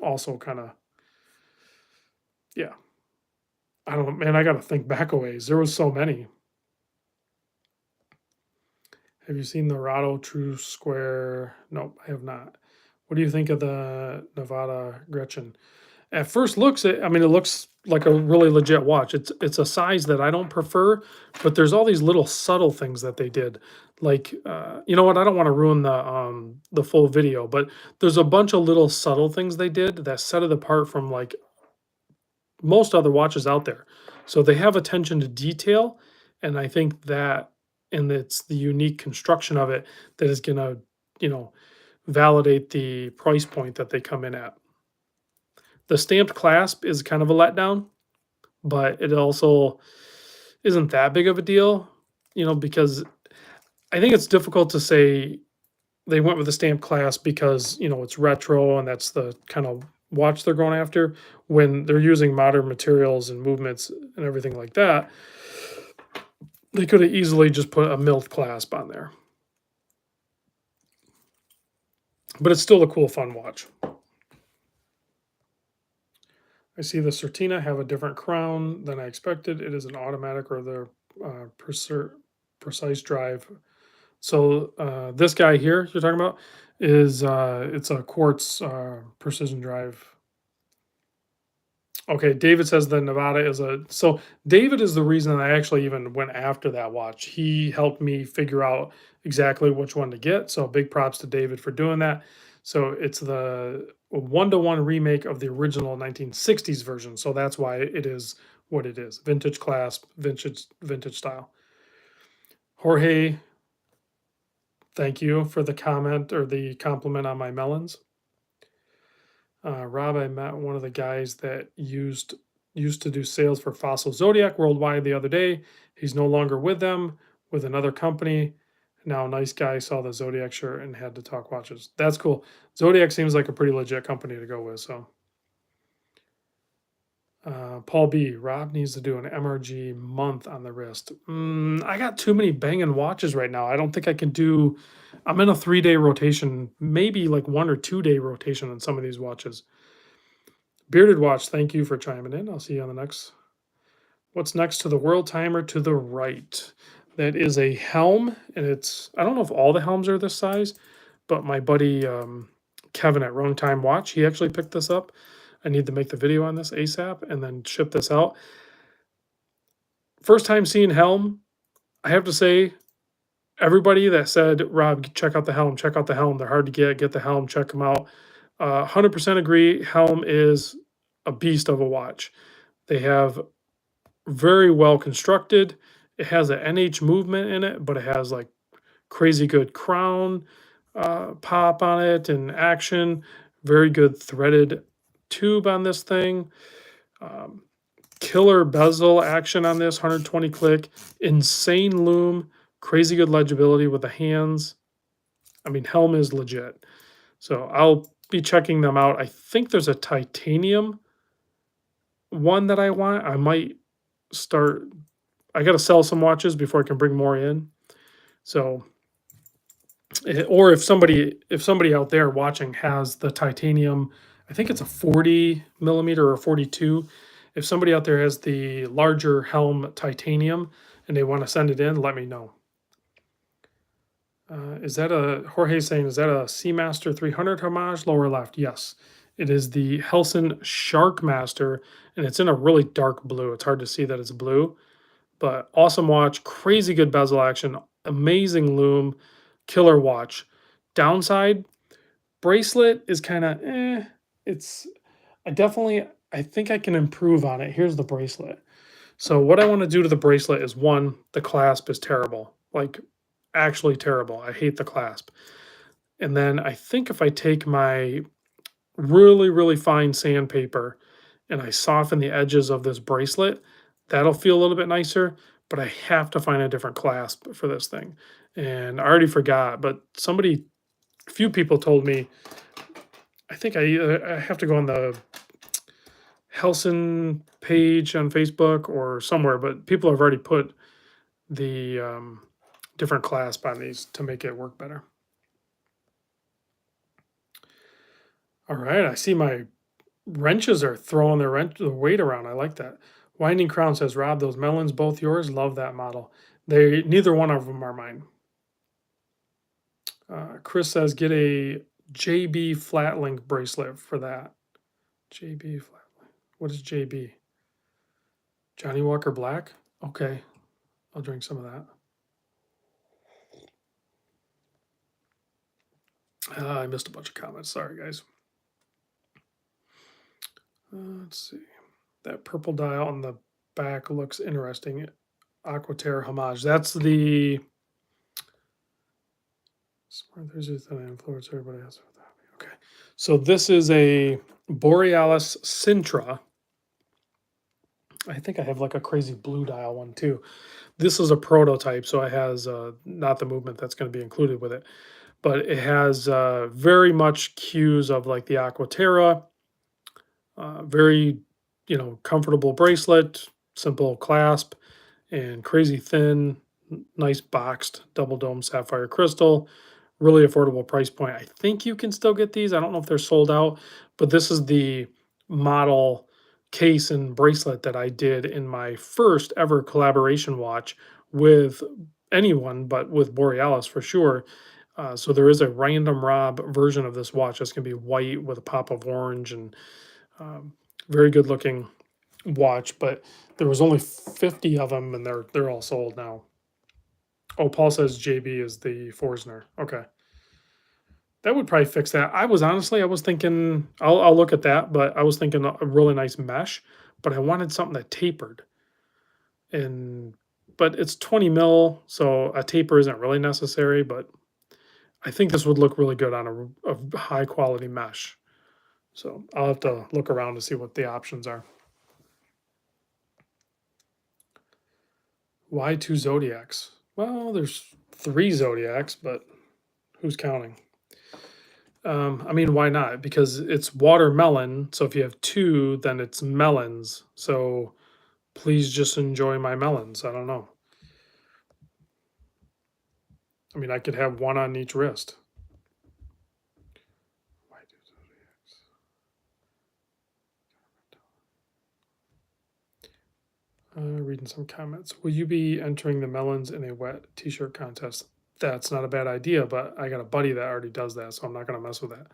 Speaker 1: also kind of, yeah. I don't know, man. I got to think back a ways. There was so many. Have you seen the Rado True Square? Nope, I have not. What do you think of the Nivada Gretchen? At first looks, I mean, it looks like a really legit watch. It's a size that I don't prefer, but there's all these little subtle things that they did. Like, you know what? I don't want to ruin the full video, but there's a bunch of little subtle things they did that set it apart from like most other watches out there. So they have attention to detail, and I think that, and it's the unique construction of it that is gonna, you know, validate the price point that they come in at. The stamped clasp is kind of a letdown, but it also isn't that big of a deal, you know, because I think it's difficult to say they went with the stamped clasp because, you know, it's retro and that's the kind of watch they're going after when they're using modern materials and movements and everything like that. They could have easily just put a milled clasp on there. But it's still a cool, fun watch. I see the Certina have a different crown than I expected. It is an automatic or the precise drive. So this guy here you're talking about is it's a quartz precision drive. Okay, David says the Nevada is a so David is the reason I actually even went after that watch. He helped me figure out exactly which one to get. So big props to David for doing that. So it's the one-to-one remake of the original 1960s version. So that's why it is what it is. Vintage clasp, vintage style. Jorge, thank you for the comment or the compliment on my melons. Rob, I met one of the guys that used to do sales for Fossil Zodiac worldwide the other day. He's no longer with them, with another company. Now, nice guy saw the Zodiac shirt and had to talk watches. That's cool. Zodiac seems like a pretty legit company to go with. So, Paul B. Rob needs to do an MRG month on the wrist. I got too many banging watches right now. I don't think I can do. I'm in a 3-day rotation, maybe like 1 or 2 day rotation on some of these watches. Bearded Watch, thank you for chiming in. I'll see you on the next. What's next to the world timer to the right? That is a helm, and it's, I don't know if all the helms are this size, but my buddy Kevin at Wrong Time Watch, he actually picked this up. I need to make the video on this ASAP and then ship this out. First time seeing helm, I have to say, everybody that said, Rob, check out the helm, check out the helm. They're hard to get the helm, check them out. 100% agree. Helm is a beast of a watch. They have very well constructed. It has an NH movement in it, but it has like crazy good crown pop on it and action. Very good threaded tube on this thing. Killer bezel action on this, 120 click. Insane loom. Crazy good legibility with the hands. I mean, Helm is legit. So I'll be checking them out. I think there's a titanium one that I want. I might start. I got to sell some watches before I can bring more in. So, or if somebody out there watching has the titanium, I think it's a 40 millimeter or 42. If somebody out there has the larger Helm titanium and they want to send it in, let me know. Is that a Jorge saying? Is that a Seamaster 300 homage? Lower left, yes. It is the Helson Sharkmaster, and it's in a really dark blue. It's hard to see that it's blue, but awesome watch, crazy good bezel action, amazing loom, killer watch. Downside, bracelet is kind of It's I think I can improve on it. Here's the bracelet. So what I want to do to the bracelet is one, the clasp is terrible, like actually terrible. I hate the clasp. And then I think if I take my really, really fine sandpaper and I soften the edges of this bracelet, that'll feel a little bit nicer, but I have to find a different clasp for this thing. And I already forgot, but a few people told me, I think I have to go on the Helson page on Facebook or somewhere, but people have already put the different clasp on these to make it work better. All right, I see my wrenches are throwing their weight around. I like that. Winding Crown says, Rob, those melons both yours? Love that model. Neither one of them are mine. Chris says, get a JB flat link bracelet for that. JB flat link. What is JB? Johnny Walker Black? Okay, I'll drink some of that. I missed a bunch of comments. Sorry, guys. Let's see. That purple dial on the back looks interesting. Aquaterra homage. That's the Smart Thursdays that I influence everybody else with that. Okay. So this is a Borealis Sintra. I think I have like a crazy blue dial one too. This is a prototype, so it has not the movement that's going to be included with it, but it has very much cues of like the Aquaterra. Very, comfortable bracelet, simple clasp, and crazy thin, nice boxed double dome sapphire crystal. Really affordable price point. I think you can still get these. I don't know if they're sold out, but this is the model case and bracelet that I did in my first ever collaboration watch with anyone, but with Borealis for sure. So there is a random Rob version of this watch that's going to be white with a pop of orange and Very good looking watch, but there was only 50 of them, and they're all sold now. Oh, Paul says JB is the Forsner. Okay, that would probably fix that. I was thinking I'll look at that, but I was thinking a really nice mesh, but I wanted something that tapered, and but it's 20 mil, so a taper isn't really necessary. But I think this would look really good on a high quality mesh. So I'll have to look around to see what the options are. Why two Zodiacs? Well, there's three Zodiacs, but who's counting? I mean, why not? Because it's watermelon. So if you have two, then it's melons. So please just enjoy my melons. I don't know. I mean, I could have one on each wrist. Why do Zodiacs? Reading some comments. Will you be entering the melons in a wet t-shirt contest? That's not a bad idea, but I got a buddy that already does that, so I'm not going to mess with that.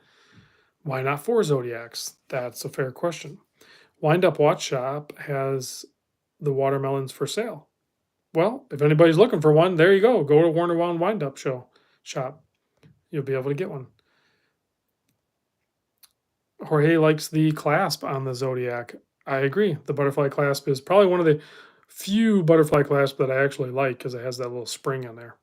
Speaker 1: Why not four Zodiacs? That's a fair question. Wind Up Watch Shop has the watermelons for sale. Well, if anybody's looking for one, there you go. Go to Warner Wound Wind Up shop. You'll be able to get one. Jorge likes the clasp on the Zodiac. I agree. The butterfly clasp is probably one of the few butterfly clasps that I actually like because it has that little spring on there.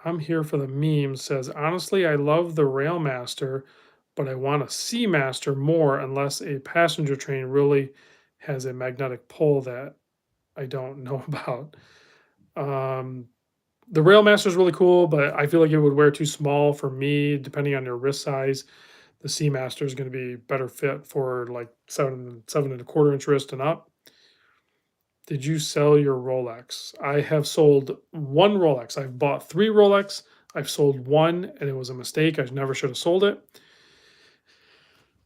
Speaker 1: I'm here for the memes. Says, honestly, I love the Railmaster, but I want a Seamaster more unless a passenger train really has a magnetic pull that I don't know about. The Railmaster is really cool, but I feel like it would wear too small for me, depending on your wrist size. The Seamaster is going to be better fit for like 7.25 inch wrist and up. Did you sell your Rolex? I have sold one Rolex. I've bought three Rolex. I've sold one, and it was a mistake. I never should have sold it.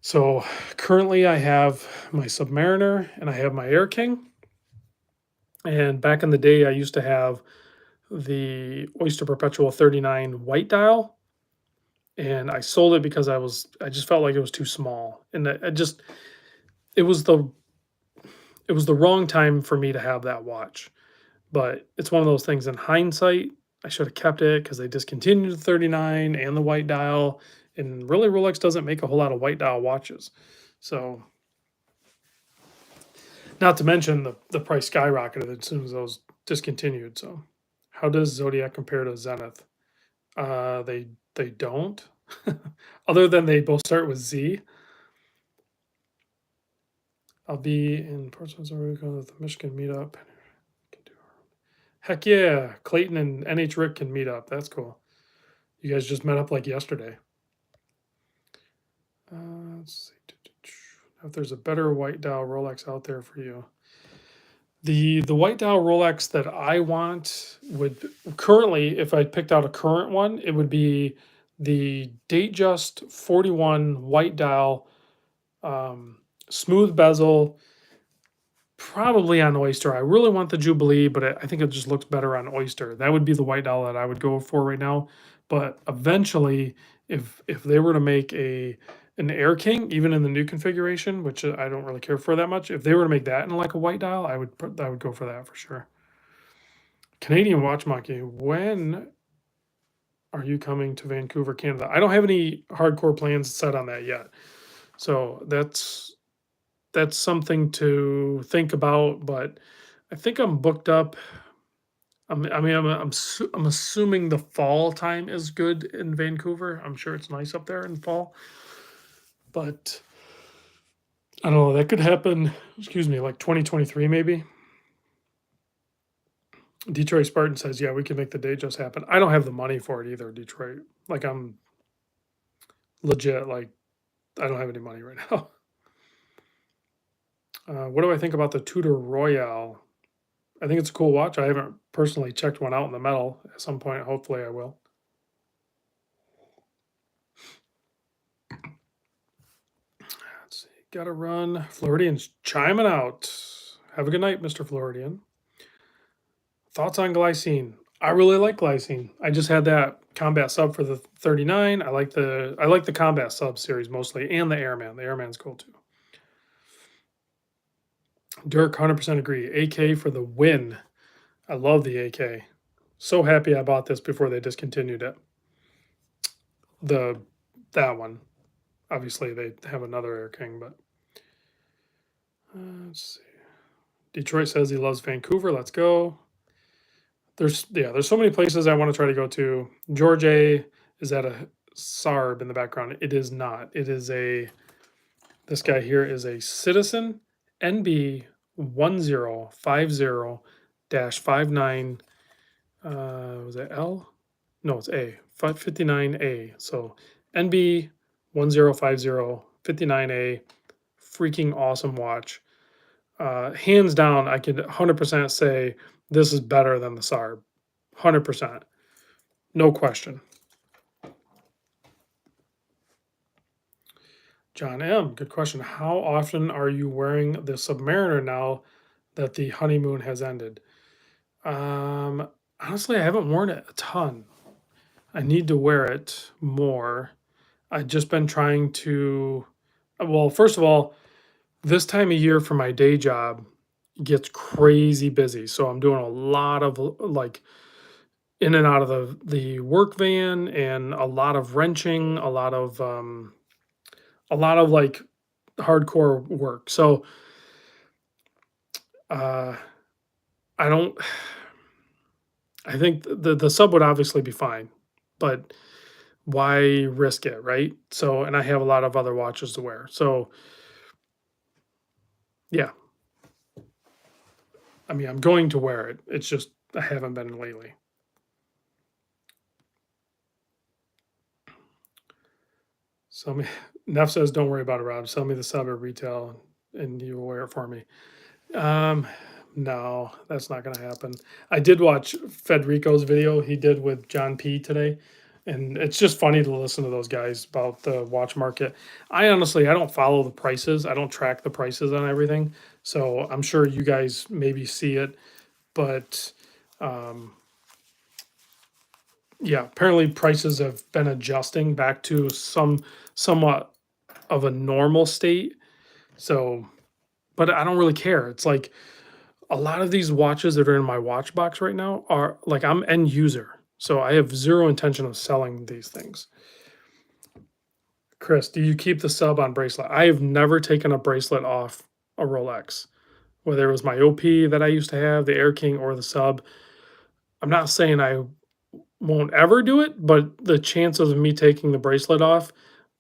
Speaker 1: So currently, I have my Submariner and I have my Air King. And back in the day, I used to have the Oyster Perpetual 39 white dial, and I sold it because I just felt like it was too small, and it was the it was the wrong time for me to have that watch. But it's one of those things in hindsight, I should have kept it because they discontinued the 39 and the white dial. And really, Rolex doesn't make a whole lot of white dial watches. So, not to mention the price skyrocketed as soon as those discontinued. So, how does Zodiac compare to Zenith? They don't, other than they both start with Z. I'll be in Portsmouth, Oregon at the Michigan meetup. Heck yeah, Clayton and NH Rick can meet up. That's cool. You guys just met up like yesterday. Let's see if there's a better white dial Rolex out there for you. The white dial Rolex that I want would currently, if I picked out a current one, it would be the Datejust 41 white dial, smooth bezel, probably on Oyster. I really want the Jubilee, but I think it just looks better on Oyster. That would be the white dial that I would go for right now. But eventually, if they were to make an Air King, even in the new configuration, which I don't really care for that much, if they were to make that in like a white dial, I would go for that for sure. Canadian Watch Monkey, when are you coming to Vancouver, Canada? I don't have any hardcore plans set on that yet, so that's something to think about. But I think I'm booked up. I'm assuming the fall time is good in Vancouver. I'm sure it's nice up there in fall, but I don't know. That could happen. Excuse me, like 2023 maybe. Detroit Spartan says, "Yeah, we can make the day just happen." I don't have the money for it either, Detroit. Like I'm legit. Like I don't have any money right now. What do I think about the Tudor Royale? I think it's a cool watch. I haven't personally checked one out in the metal. At some point, hopefully, I will. Let's see. Got to run. Floridian's chiming out. Have a good night, Mr. Floridian. Thoughts on glycine? I really like glycine. I just had that Combat sub for the 39. I like the combat sub series mostly, and the airman. The airman's cool too. Dirk, 100% agree. AK for the win. I love the AK. So happy I bought this before they discontinued it. That one. Obviously, they have another Air King, but let's see. Detroit says he loves Vancouver. Let's go. There's so many places I want to try to go to. George A is at a SARB in the background. It is not. It is this guy here is a Citizen NB 1050-59. Was it L? No, it's A. 59A. So NB 1050-59A. Freaking awesome watch. Hands down, I could 100% say this is better than the SARB. 100%. No question. John M., good question. How often are you wearing the Submariner now that the honeymoon has ended? Honestly, I haven't worn it a ton. I need to wear it more. I've just been trying to, well, first of all, this time of year for my day job gets crazy busy. So I'm doing a lot of like in and out of the work van, and a lot of wrenching, a lot of like hardcore work. So I don't. I think the sub would obviously be fine, but why risk it, right? So, and I have a lot of other watches to wear. So, yeah. I mean, I'm going to wear it. It's just I haven't been lately. So, Neff says, "Don't worry about it, Rob. Sell me the sub at retail, and you will wear it for me." No, that's not going to happen. I did watch Federico's video he did with John P today, and it's just funny to listen to those guys about the watch market. I don't follow the prices. I don't track the prices on everything. So I'm sure you guys maybe see it, but yeah, apparently prices have been adjusting back to somewhat of a normal state. So, but I don't really care. It's like a lot of these watches that are in my watch box right now are like, I'm end user. So I have zero intention of selling these things. Chris, do you keep the sub on bracelet? I have never taken a bracelet off a Rolex, whether it was my OP that I used to have, the Air King, or the sub. I'm not saying I won't ever do it, but the chances of me taking the bracelet off,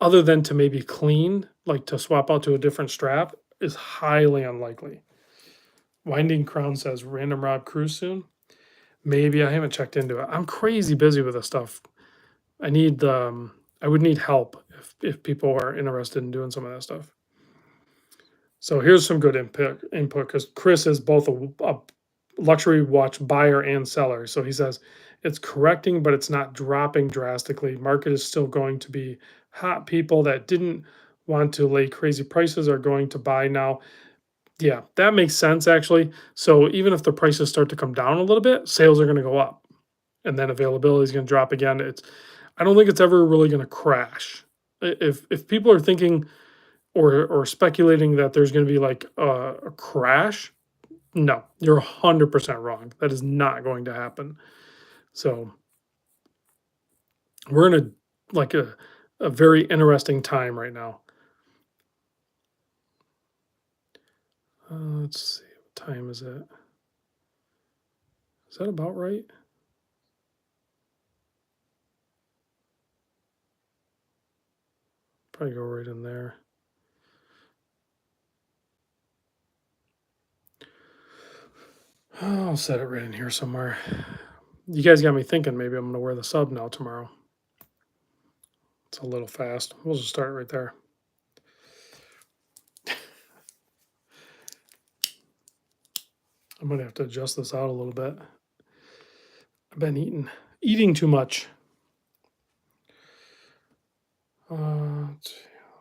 Speaker 1: other than to maybe clean, like to swap out to a different strap, is highly unlikely. Winding Crown says, "Random Rob cruise soon." Maybe. I haven't checked into it. I'm crazy busy with this stuff. I would need help if people are interested in doing some of that stuff. So here's some good input because Chris is both a luxury watch buyer and seller. So he says it's correcting, but it's not dropping drastically. Market is still going to be hot. People that didn't want to lay crazy prices are going to buy now. Yeah, that makes sense actually. So even if the prices start to come down a little bit, sales are going to go up, and then availability is going to drop again. I don't think it's ever really going to crash. If people are thinking or speculating that there's going to be like a crash, no, you're 100% wrong. That is not going to happen. So we're in a very interesting time right now. Let's see, what time is it? Is that about right? Probably go right in there. I'll set it right in here somewhere. You guys got me thinking maybe I'm going to wear the sub now tomorrow. It's a little fast. We'll just start right there. I'm going to have to adjust this out a little bit. I've been eating too much.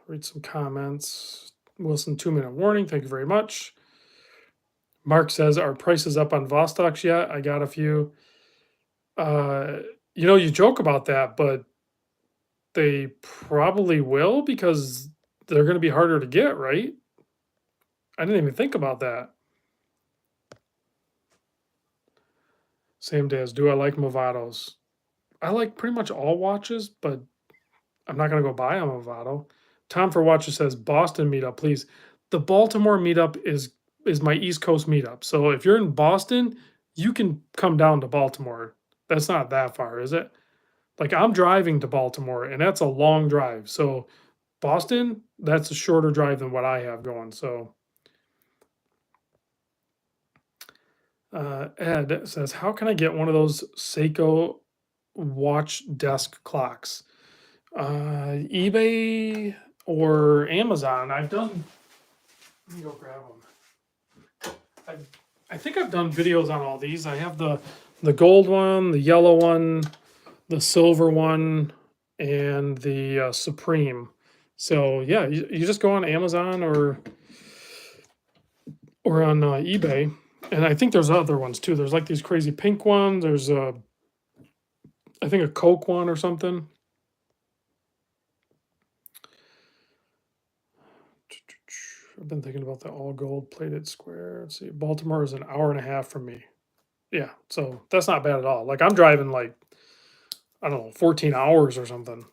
Speaker 1: Read some comments. Wilson, 2-minute warning. Thank you very much. Mark says, "Are prices up on Vostoks yet?" I got a few. You know, you joke about that, but they probably will because they're gonna be harder to get, right? I didn't even think about that. Same day as do I like Movados? I like pretty much all watches, but I'm not gonna go buy a Movado. Tom for Watches says Boston meetup, please. The Baltimore meetup is my East Coast meetup. So if you're in Boston, you can come down to Baltimore. That's not that far, is it? Like I'm driving to Baltimore, and that's a long drive. So Boston, that's a shorter drive than what I have going. So Ed says, how can I get one of those Seiko watch desk clocks? eBay or Amazon. I've done. Let me go grab them. I think I've done videos on all these. I have the gold one, the yellow one, the silver one, and the Supreme. So yeah, you just go on Amazon or on eBay, and I think there's other ones too. There's like these crazy pink ones. There's I think a Coke one or something. I've been thinking about the all gold plated square. Let's see. Baltimore is an hour and a half from me. Yeah, so that's not bad at all. Like I'm driving like I don't know, 14 hours or something.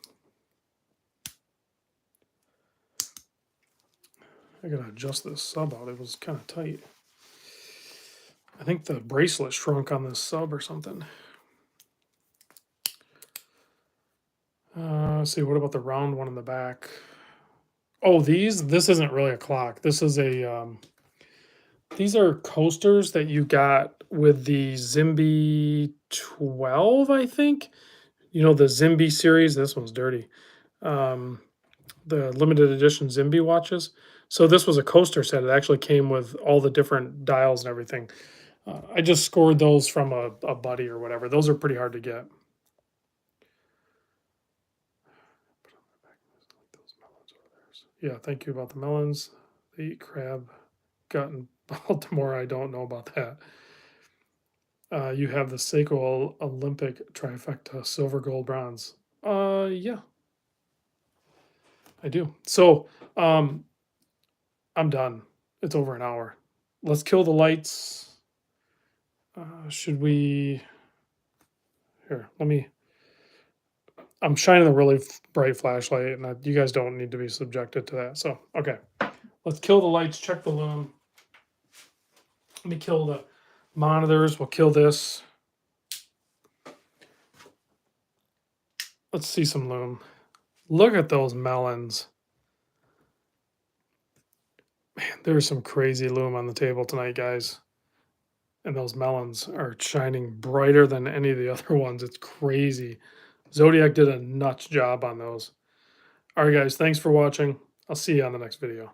Speaker 1: I gotta adjust this sub out. It was kind of tight. I think the bracelet shrunk on this sub or something. Let's see. What about the round one in the back? Oh, this isn't really a clock. This is a these are coasters that you got with the Zimby 12, I think. You know the Zimby series. This one's dirty. Um, the limited edition Zimby watches. So this was a coaster set. It actually came with all the different dials and everything. I just scored those from a buddy or whatever. Those are pretty hard to get. Yeah, thank you about the melons. They eat crab. Got in Baltimore. I don't know about that. You have the Seiko Olympic trifecta, silver, gold, bronze. Yeah, I do. So, I'm done. It's over an hour. Let's kill the lights. Should we? Here, let me. I'm shining a really bright flashlight, and you guys don't need to be subjected to that. So, okay, let's kill the lights. Check the loom. Let me kill the monitors. We'll kill this. Let's see some loom. Look at those melons. Man, there's some crazy loom on the table tonight, guys. And those melons are shining brighter than any of the other ones. It's crazy. Zodiac did a nuts job on those. All right, guys, thanks for watching. I'll see you on the next video.